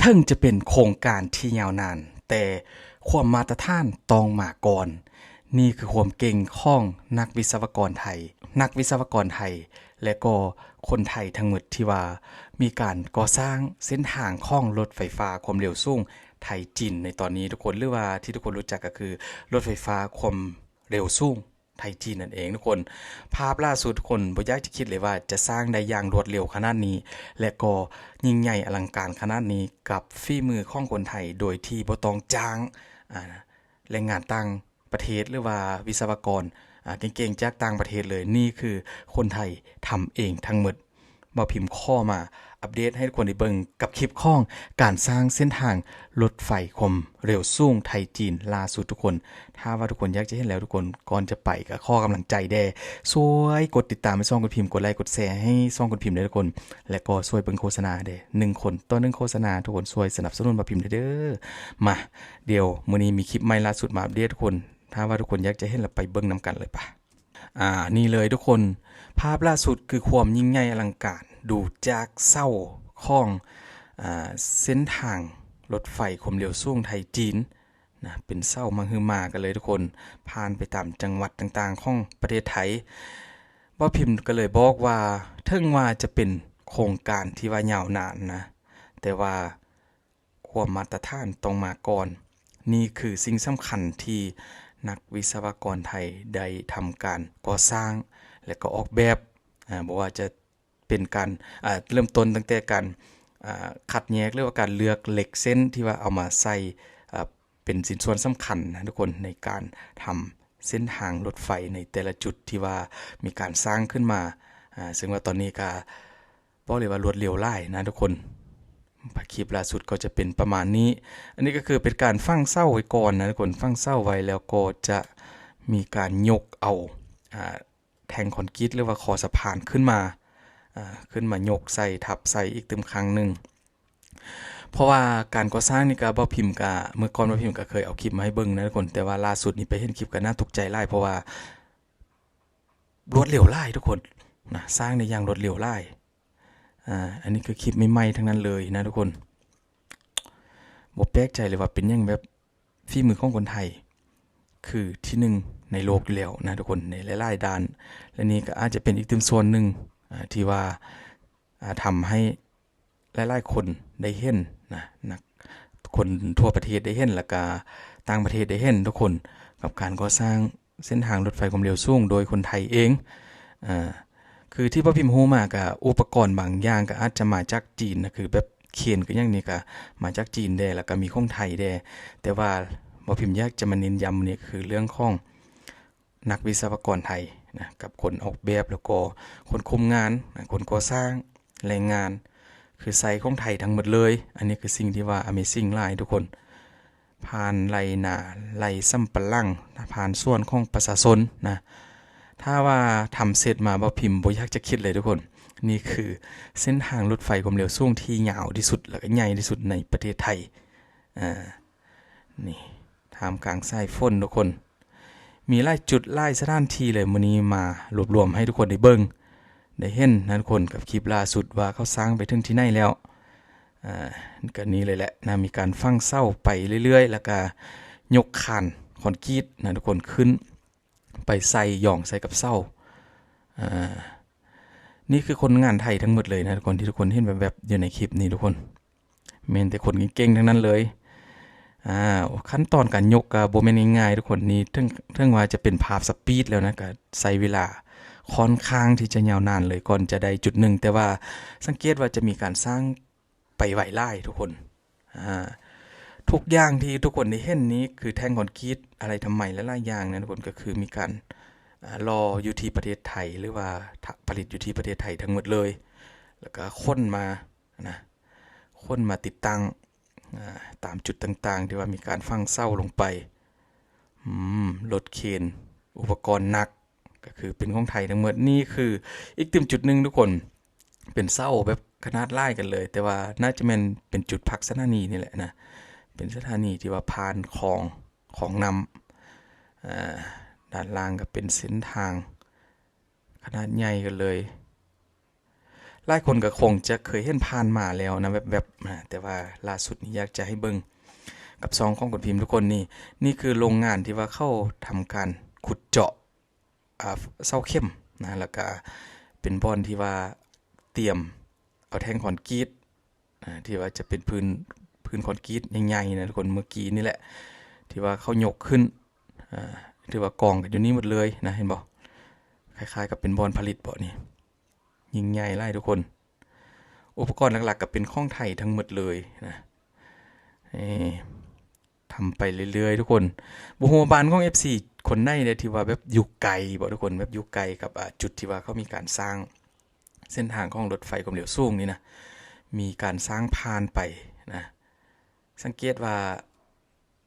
ถึงจะเป็นโครงการที่ยาวนานแต่ความมาตรฐานต้องมาก่อนนี่คือความเก่งของนักวิศวกรไทยและก็คนไทยทั้งหมดที่ว่ามีการก่อสร้างเส้นทางของรถไฟฟ้าความเร็วสูงไทยจีนในตอนนี้ทุกคนหรือว่าที่ทุกคนรู้จักก็คือรถไฟฟ้าความเร็วสูงไทยจีนนั่นเองทุกคนภาพล่าสุดทุกคนบ่อยากจะคิดเลยว่าจะสร้างได้อย่างรวดเร็วขนาดนี้และก็ยิ่งใหญ่อลังการขนาดนี้กับฝีมือของคนไทยโดยที่บ่ต้องจ้างแรงงานต่างประเทศหรือว่าวิศวกรเก่งๆจากต่างประเทศเลยนี่คือคนไทยทำเองทั้งหมดมาพิมพ์ข้อมาอัปเดตให้ทุกคนได้เบิ่งกับคลิปข้องการสร้างเส้นทางรถไฟความเร็วสูงไทยจีนล่าสุดทุกคนถ้าว่าทุกคนอยากจะเห็นแล้วทุกคนก่อนจะไปก็ข้อกำลังใจแด่ช่วยกดติดตามให้ช่องคุณพิมพ์กดไลค์กดแชร์ให้ช่องคุณพิมพ์ด้วยทุกคนและก็ช่วยเบิ่งโฆษณาแด่1คนต่อ1โฆษณาทุกคนช่วยสนับสนุนมาพิมพ์เด้อมาเดี๋ยวมื้อนี้มีคลิปใหม่ล่าสุดมาอัปเดตทุกคนถ้าว่าทุกคนอยากจะเห็นแล้วไปเบิ่งนำกันเลยป่ะนี่เลยทุกคนภาพล่าสุดคือความยิ่งใหญ่อลังการดูจากเส้าข้องเส้นทางรถไฟความเร็วสูงไทยจีนนะเป็นเส้ามาฮือมากันเลยทุกคนผ่านไปตามจังหวัดต่างๆของประเทศไทยบ่พิมพ์ก็เลยบอกว่าถึงว่าจะเป็นโครงการที่ว่ายาวนานนะแต่ว่าความมาตรฐานต้องมาก่อนนี่คือสิ่งสำคัญที่นักวิศวกรไทยได้ทำการก่อสร้างและก็ออกแบบบอกว่าจะเป็นการเริ่มต้นตั้งแต่การคัดแยกหรือว่าการเลือกเหล็กเส้นที่ว่าเอามาใส่เป็นสินส่วนสำคัญนะทุกคนในการทำเส้นทางรถไฟในแต่ละจุดที่ว่ามีการสร้างขึ้นมาซึ่งว่าตอนนี้ก็บอกเลยว่ารวดเร็วหลายนะทุกคนคลิปล่าสุดก็จะเป็นประมาณนี้อันนี้ก็คือเป็นการฝังเส้าไว้ก่อนนะทุกคนฝังเส้าไว้แล้วก็จะมีการยกเอาแท่งคอนกรีตหรือว่าคอสะพานขึ้นมายกใส่ทับใส่อีกตึมครั้งหนึ่งเพราะว่าการก่อสร้างนี่ก็บ่พิมพ์ก็เมื่อก่อนบ่พิมพ์ก็เคยเอาคลิปมาให้เบิ่งนะทุกคนแต่ว่าล่าสุดนี่ไปเห็นคลิปก็น่าตกใจหลายเพราะว่ารวดเร็วหลายทุกคนนะสร้างในอย่างรวดเร็วหลายอันนี้คือคลิปใหม่ๆทั้งนั้นเลยนะทุกคนบ่แปลกใจเลยว่าเป็นอย่างแบบฝีมือของคนไทยคือที่1ในโลกอยู่แล้วนะทุกคนในหลายๆด้านและนี่ก็อาจจะเป็นอีกตึมส่วนหนึ่งที่ว่าทำให้หลายๆคนได้เห็นนะนักคนทั่วประเทศได้เห็นแล้วก็ต่างประเทศได้เห็นทุกคนกับการก่อสร้างเส้นทางรถไฟความเร็วสูงโดยคนไทยเองคือที่พ่อพิมพ์ฮู้มาก็อุปกรณ์บางอย่างก็อาจจะมาจากจีนนะคือแบบเขียนก็อย่างนี้ก็มาจากจีนได้แล้วก็มีของไทยได้แต่ว่าพ่อพิมพ์อยากจะมาเน้นย้ำนี่คือเรื่องของนักวิศวกรไทยนะกับคนออกแบบแล้วก็คนคุมงานคนก่อสร้างแรงงานคือใส่ของไทยทั้งหมดเลยอันนี้คือสิ่งที่ว่า Amazing หลายทุกคนผ่านไรนาไรซ้ำปะลั่งผ่านส่วนของประชาชนนะถ้าว่าทำเสร็จมาบ่พิมพ์บ่อยากจะคิดเลยทุกคนนี่คือเส้นทางรถไฟความเร็วสูงที่ยาวที่สุดและก็ใหญ่ที่สุดในประเทศไทยนี่ท่ามกลางสายฝนทุกคนมีหลายจุดหลายสถานที่เลยมื้อนี้มารวบรวมให้ทุกคนได้เบิ่งได้เห็นนะทุกคนกับคลิปล่าสุดว่าเขาสร้างไปถึงที่ไหนแล้วก็นี้เลยแหละนะมีการฝังเส้าไปเรื่อยๆแล้วก็ยกคานคอนกรีตนะทุกคนขึ้นไปใส่หย่องใส่กับเส้านี่คือคนงานไทยทั้งหมดเลยนะทุกคนที่ทุกคนเห็นแบบอยู่ในคลิปนี้ทุกคนแม่นแต่คนเก่งๆทั้งนั้นเลยขั้นตอนการยกก็บ่แม่นง่ายๆทุกคนนี่ถึงว่าจะเป็นภาพสปีดแล้วนะก็ใช้เวลาค่อนข้างที่จะยาวนานเลยก่อนจะได้จุดหนึ่งแต่ว่าสังเกตว่าจะมีการสร้างไปไหวไล่ทุกคนทุกอย่างที่ทุกคนได้เห็นนี้คือแท่งคอนกรีตอะไรทำไมและหลายอย่างนะทุกคนก็คือมีการรออยู่ที่ประเทศไทยหรือว่าผลิตอยู่ที่ประเทศไทยทั้งหมดเลยแล้วก็ค้นมาติดตั้งตามจุดต่างๆที่ว่ามีการฝังเส้าลงไปรถเคนอุปกรณ์หนักก็คือเป็นของไทยทั้งหมดนี่คืออีกจุดหนึ่งทุกคนเป็นเส้าแบบขนาดไล่กันเลยแต่ว่าน่าจะเป็นจุดพักสถานีนี่แหละนะเป็นสถานีที่ว่าผ่านของนำด้านล่างก็เป็นเส้นทางขนาดใหญ่กันเลย หลายคนก็คงจะเคยเห็นผ่านมาแล้วนะแบบๆแต่ว่าล่าสุดนี้อยากจะให้เบิ่งกับซองของคนพิมพ์ทุกคนนี่คือโรงงานที่ว่าเข้าทำการขุดเจาะเสาเข้มนะแล้วก็เป็นบ่อนที่ว่าเตรียมเอาแท่งคอนกรีตที่ว่าจะเป็นพื้นคอนกรีตใหญ่ๆนะทุกคนเมื่อกี้นี่แหละที่ว่าเขายกขึ้นที่ว่ากองกันอยู่นี่หมดเลยนะเห็นบ่คล้ายๆกับเป็นบ่อนผลิตบ่นี่ยิ่งใหญ่หลายทุกคนอุปกรณ์หลักๆก็เป็นของไทยทั้งหมดเลยนะทำไปเรื่อยๆทุกคนบุหัวบานของ FC คนในเนี่ยที่ว่าแบบอยู่ไกลบ่ทุกคนแบบอยู่ไกลกับจุดที่ว่าเขามีการสร้างเส้นทางของรถไฟความเร็วสูงนี่นะมีการสร้างผ่านไปนะสังเกตว่า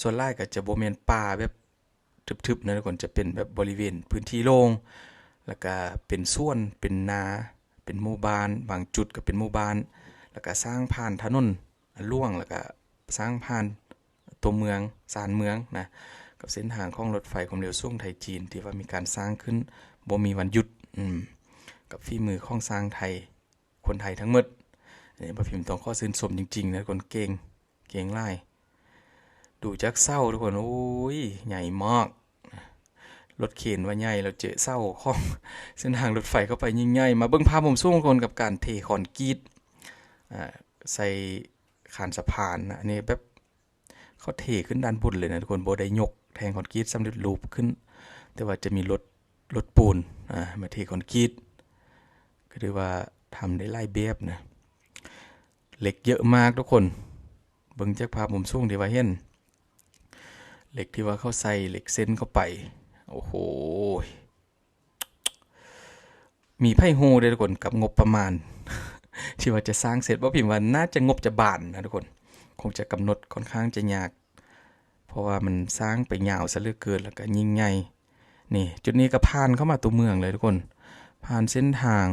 ส่วนหลายก็จะบ่แม่นป่าแบบทึบๆนะทุกคนจะเป็นแบบบริเวณพื้นที่โล่งแล้วก็เป็นสวนเป็นนาเป็นหมู่บ้านบางจุดก็เป็นหมู่บ้านแล้วก็สร้างผ่านถนนล่วงแล้วก็สร้างผ่านตัวเมืองสานเมืองนะกับเส้นทางของรถไฟความเร็วสูงไทยจีนที่ว่ามีการสร้างขึ้นบ่มีวันหยุดกับฝีมือของสร้างไทยคนไทยทั้งหมดนี่บ่พิมพ์ต้องขอชื่นชมจริงๆนะคนเก่งหลายดูจักเศร้าทุกคนโอ้ยใหญ่มากรถเข็นว่าใหญ่เราเจอเศร้าของเส้นทางรถไฟเข้าไปยิ่งใหญ่มาเบิ่งภาพมุมสูงคนกับการเทคอนกรีตใส่คานสะพานนะอันนี้แบบเขาเทขึ้นด้านบนเลยนะทุกคนบ่ได้ยกแทงคอนกรีตสำเร็จรูปขึ้นแต่ว่าจะมีรถปูนมาเทคอนกรีตก็ถือว่าทำได้หลายแบบนะเหล็กเยอะมากทุกคนเบิ่งจากภาพมุมสูงที่ว่าเห็นเหล็กที่ว่าเขาใส่เหล็กเส้นเข้าไปโอ้โหมีไพ่โฮด้วยทุกคนกับงบประมาณ ที่ว่าจะสร้างเสร็จบ่พิมพ์ว่าน่าจะงบจะบานนะทุกคนคงจะกำหนดค่อนข้างจะยากเพราะว่ามันสร้างไปยาวซะเหลือเกินแล้วก็ยิ่งใหญ่นี่จุดนี้ก็ผ่านเข้ามาตัวเมืองเลยทุกคนผ่านเส้นทาง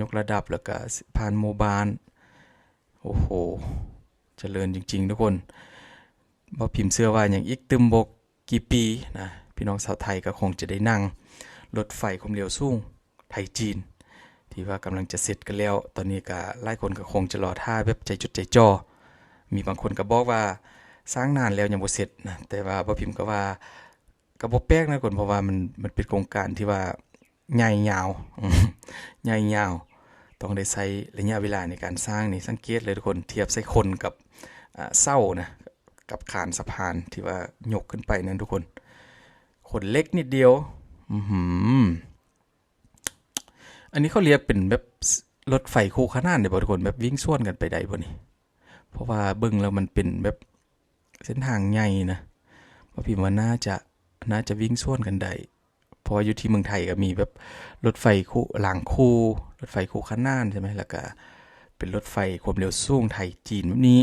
ยกระดับแล้วก็ผ่านหมู่บ้านโอ้โหเจริญจริงๆทุกคนบ่พิมพ์เสื้อว่าอย่างอีกตึมบกกี่ปีนะพี่น้องชาวไทยก็คงจะได้นั่งรถไฟความเร็วสูงไทยจีนที่ว่ากำลังจะเสร็จกันแล้วตอนนี้ก็หลายคนก็คงจะรอท่าแบบใจจดใจจ่อมีบางคนก็บอกว่าสร้างนานแล้วยังบ่เสร็จนะแต่ว่าบ่พิมพ์ก็ว่าก็บ่แปลกนะคนเพราะว่ามันเป็นโครงการที่ว่าใหญ่ยาวใหญ่ยาวต้องได้ใช้ระยะเวลาในการสร้างนี่สังเกตเลยทุกคนเทียบใส่คนกับเสานะกับคานสะพานที่ว่ายกขึ้นไปนั้นทุกคนเล็กนิดเดียวอันนี้เขาเรียกเป็นแบบรถไฟคู่ขนานได้บ่ทุกคนแบบวิ่งสวนกันไปได้บ่นี่เพราะว่าเบิ่งแล้วมันเป็นแบบเส้นทางใหญ่นะเพราะพี่ว่าน่าจะวิ่งสวนกันได้เพราะว่าอยู่ที่เมืองไทยก็มีแบบรถไฟคู่รางคู่รถไฟคู่ขนานใช่มั้ยแล้วก็เป็นรถไฟความเร็วสูงไทยจีนแบบนี้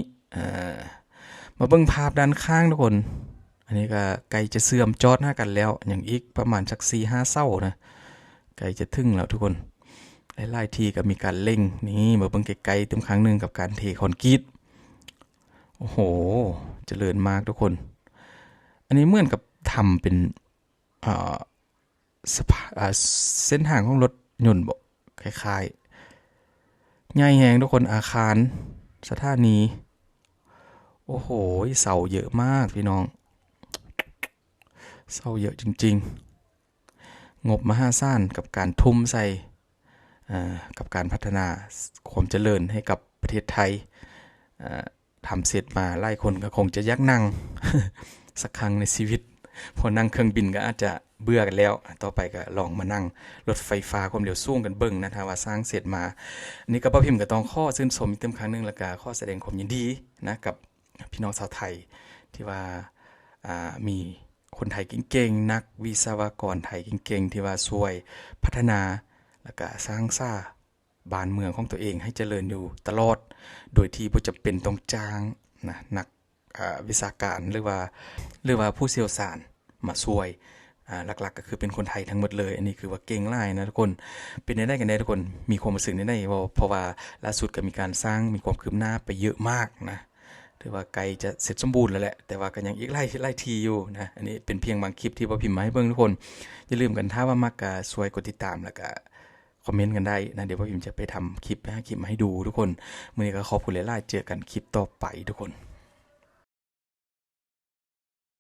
มาเบิ่งภาพด้านข้างทุกคนอันนี้ก็ใกล้จะเสื่อมจอดหากันแล้วอย่างอีกประมาณสัก 4-5 เส้านะใกล้จะถึงแล้วทุกคนหลายๆทีก็มีการเร่งนี่มาเบิ่งไกลๆตึมครั้งนึงกับการเทคอนกรีตโอ้โหเจริญมากทุกคนอันนี้เหมือนกับทำเป็นเส้นทางของรถยนต์บ่คล้ายๆใหญ่แฮงทุกคนอาคารสถานีโอ้โหเสาเยอะมากพี่น้องเสาเยอะจริงๆงบมหาศาลกับการทุ่มใส่กับการพัฒนาความเจริญให้กับประเทศไทยทำเสร็จมาหลายคนก็คงจะยักนั่ง สักครั้งในชีวิตพอนั่งเครื่องบินก็อาจจะเบื่อกันแล้วต่อไปก็ลองมานั่งรถไฟฟ้าความเร็วสูงกันเบิ่งนะถ้าว่าสร้างเสร็จมาอันนี้ก็บ่พิมพ์ก็ต้องขอชื่นชมอีกเต็มครั้งนึงแล้วก็ขอแสดงความยินดีนะกับพี่น้องชาวไทยที่ว่ามีคนไทยเก่งๆนักวิศวกรไทยเก่งๆที่ว่าช่วยพัฒนาแล้วก็สร้างบ้านเมืองของตัวเองให้เจริญอยู่ตลอดโดยที่บ่จำเป็นต้องจ้างนะนักวิชาการหรือว่าผู้เชี่ยวชาญมาช่วยหลักๆก็คือเป็นคนไทยทั้งหมดเลยอันนี้คือว่าเก่งหลายนะทุกคนเป็นได้กันได้ทุกคนมีความรู้สึกได้เพราะว่าล่าสุดก็มีการสร้างมีความคืบหน้าไปเยอะมากนะถือว่าไกลจะเสร็จสมบูรณ์แล้วแหละแต่ว่าก็ยังอีกหลายทีอยู่นะอันนี้เป็นเพียงบางคลิปที่บ่พิมพ์มาให้เบิ่งทุกคนอย่าลืมกันถ้าว่ามักก็ช่วยกดติดตามแล้วก็ คอมเมนต์กันได้นะเดี๋ยวพ่อพิมพ์จะไปทำคลิปมาให้ดูทุกคนมื้อนี้ก็ขอบคุณหลายๆเจอกันคลิปต่อไปทุกคน